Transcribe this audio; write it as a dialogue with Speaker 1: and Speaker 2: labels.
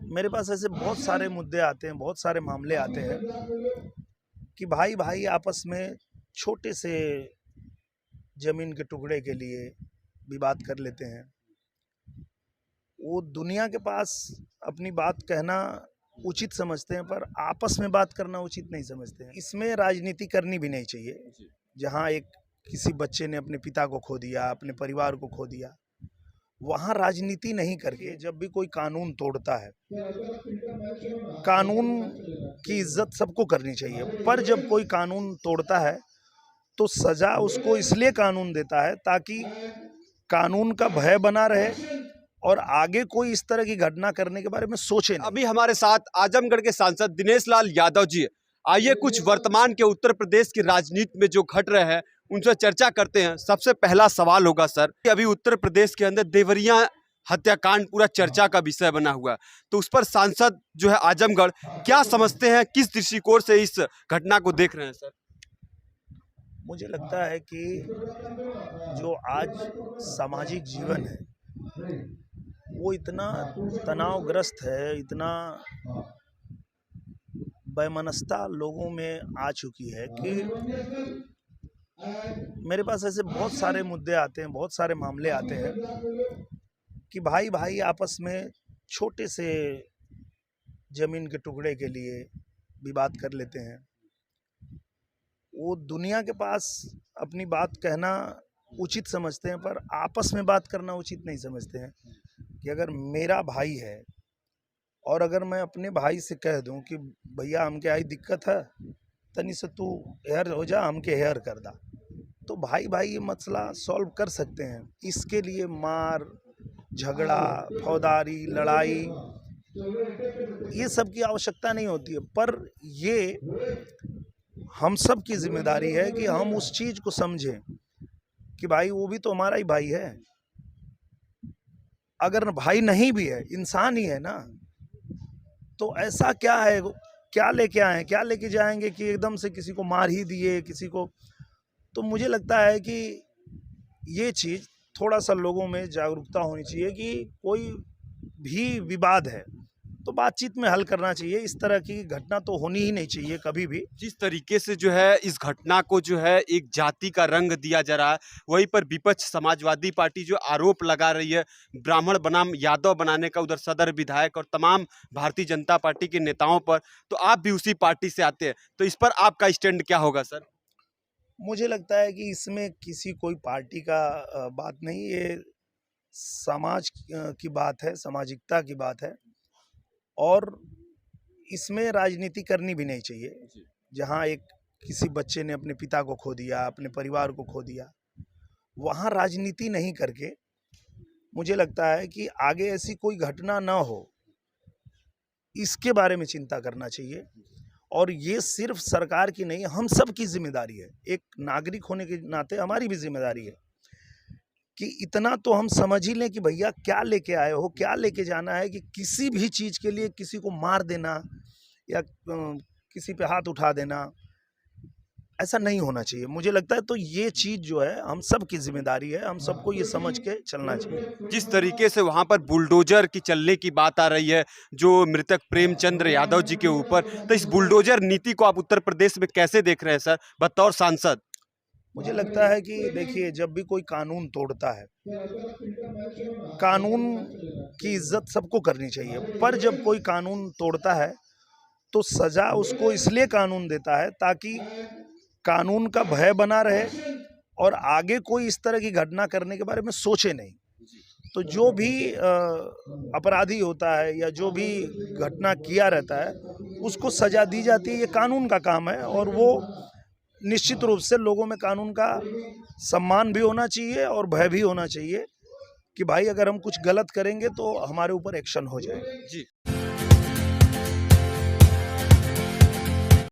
Speaker 1: मेरे पास ऐसे बहुत सारे मुद्दे आते हैं, बहुत सारे मामले आते हैं कि भाई भाई आपस में छोटे से ज़मीन के टुकड़े के लिए विवाद कर लेते हैं। वो दुनिया के पास अपनी बात कहना उचित समझते हैं, पर आपस में बात करना उचित नहीं समझते हैं। इसमें राजनीति करनी भी नहीं चाहिए। जहाँ एक किसी बच्चे ने अपने पिता को खो दिया, अपने परिवार को खो दिया, वहाँ राजनीति नहीं करके जब भी कोई कानून तोड़ता है, कानून की इज्जत सबको करनी चाहिए। पर जब कोई कानून तोड़ता है तो सजा उसको इसलिए कानून देता है ताकि कानून का भय बना रहे और आगे कोई इस तरह की घटना करने के बारे में सोचे नहीं।
Speaker 2: अभी हमारे साथ आजमगढ़ के सांसद दिनेश लाल यादव जी है। आइए कुछ वर्तमान के उत्तर प्रदेश की राजनीति में जो घट रहे हैं उनसे चर्चा करते हैं। सबसे पहला सवाल होगा सर कि अभी उत्तर प्रदेश के अंदर देवरिया हत्याकांड पूरा चर्चा का विषय बना हुआ है, तो उस पर सांसद जो है आजमगढ़ क्या समझते हैं, किस दृष्टिकोण से इस घटना को देख रहे हैं सर?
Speaker 1: मुझे लगता है कि जो आज सामाजिक जीवन है वो इतना तनावग्रस्त है, इतना वैमनस्यता लोगों में आ चुकी है कि मेरे पास ऐसे बहुत सारे मुद्दे आते हैं, बहुत सारे मामले आते हैं कि भाई भाई आपस में छोटे से ज़मीन के टुकड़े के लिए विवाद कर लेते हैं। वो दुनिया के पास अपनी बात कहना उचित समझते हैं, पर आपस में बात करना उचित नहीं समझते हैं। कि अगर मेरा भाई है और अगर मैं अपने भाई से कह दूं कि भैया हमके आई दिक्कत है, तनी से तू हेयर हो जा, हमके हेयर कर दा, तो भाई भाई ये मसला सॉल्व कर सकते हैं। इसके लिए मार झगड़ा, फौदारी, लड़ाई, ये सब की आवश्यकता नहीं होती है। पर ये हम सब की जिम्मेदारी है कि हम उस चीज़ को समझें कि भाई वो भी तो हमारा ही भाई है। अगर भाई नहीं भी है, इंसान ही है ना, तो ऐसा क्या है, क्या लेके आए, क्या लेके जाएंगे कि एकदम से किसी को मार ही दिए किसी को। तो मुझे लगता है कि ये चीज़ थोड़ा सा लोगों में जागरूकता होनी चाहिए कि कोई भी विवाद है तो बातचीत में हल करना चाहिए। इस तरह की घटना तो होनी ही नहीं चाहिए कभी भी।
Speaker 2: जिस तरीके से जो है इस घटना को जो है एक जाति का रंग दिया जा रहा है, वहीं पर विपक्ष समाजवादी पार्टी जो आरोप लगा रही है ब्राह्मण बनाम यादव बनाने का, उधर सदर विधायक और तमाम भारतीय जनता पार्टी के नेताओं पर, तो आप भी उसी पार्टी से आते हैं, तो इस पर आपका स्टैंड क्या होगा सर?
Speaker 1: मुझे लगता है कि इसमें किसी कोई पार्टी का बात नहीं, ये समाज की बात है, सामाजिकता की बात है और इसमें राजनीति करनी भी नहीं चाहिए। जहाँ एक किसी बच्चे ने अपने पिता को खो दिया, अपने परिवार को खो दिया, वहाँ राजनीति नहीं करके मुझे लगता है कि आगे ऐसी कोई घटना ना हो, इसके बारे में चिंता करना चाहिए। और ये सिर्फ सरकार की नहीं, हम सब की जिम्मेदारी है। एक नागरिक होने के नाते हमारी भी जिम्मेदारी है कि इतना तो हम समझ ही लें कि भैया क्या लेके आए हो, क्या लेके जाना है। कि किसी भी चीज़ के लिए किसी को मार देना या किसी पे हाथ उठा देना, ऐसा नहीं होना चाहिए। मुझे लगता है तो ये चीज़ जो है हम सब की जिम्मेदारी है, हम सबको ये समझ के चलना चाहिए।
Speaker 2: जिस तरीके से वहां पर बुलडोजर की चलने की बात आ रही है जो मृतक प्रेमचंद्र यादव जी के ऊपर, तो इस बुलडोजर नीति को आप उत्तर प्रदेश में कैसे देख रहे हैं सर बतौर सांसद?
Speaker 1: मुझे लगता है कि देखिए, जब भी कोई कानून तोड़ता है, कानून की इज्जत सबको करनी चाहिए। पर जब कोई कानून तोड़ता है तो सजा उसको इसलिए कानून देता है ताकि कानून का भय बना रहे और आगे कोई इस तरह की घटना करने के बारे में सोचे नहीं। तो जो भी अपराधी होता है या जो भी घटना किया रहता है उसको सजा दी जाती है। ये कानून का काम है और वो निश्चित रूप से लोगों में कानून का सम्मान भी होना चाहिए और भय भी होना चाहिए कि भाई अगर हम कुछ गलत करेंगे तो हमारे ऊपर एक्शन हो जाए।
Speaker 2: जी।